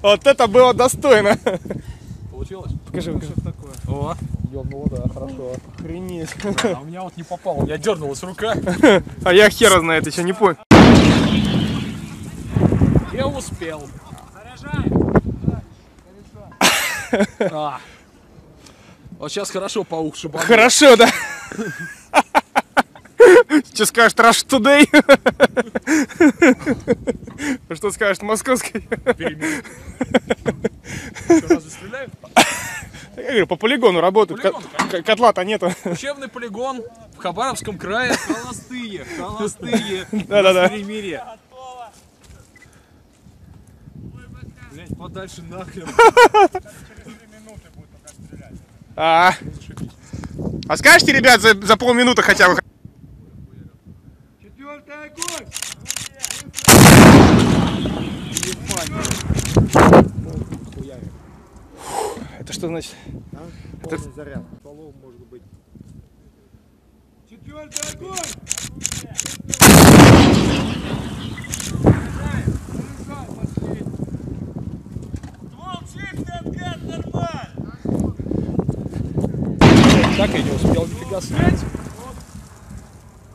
Вот это было достойно. Получилось? Покажи, покажи. Что такое? О, ёбнуло, да, хорошо. Охренеть. А у меня вот не попало, у меня дернулась рука. А я хера знает, еще не понял. Я успел. Вот сейчас хорошо паук шибанул. Хорошо, да? Что скажешь, Rush Today? Что скажешь, московской? Разве стреляют? Я говорю, по полигону работают, котла-то нету. Учебный полигон в Хабаровском крае. Холостые, холостые. Да-да-да. Перемирие. Блять, подальше нахрен. А скажете, ребят, за полминуты хотя бы? Четвертый огонь! Это что значит? Полный заряд. Стволов может быть. Четвертый огонь! Так я не успел нифига снять.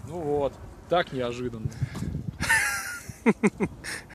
Ну вот, так неожиданно.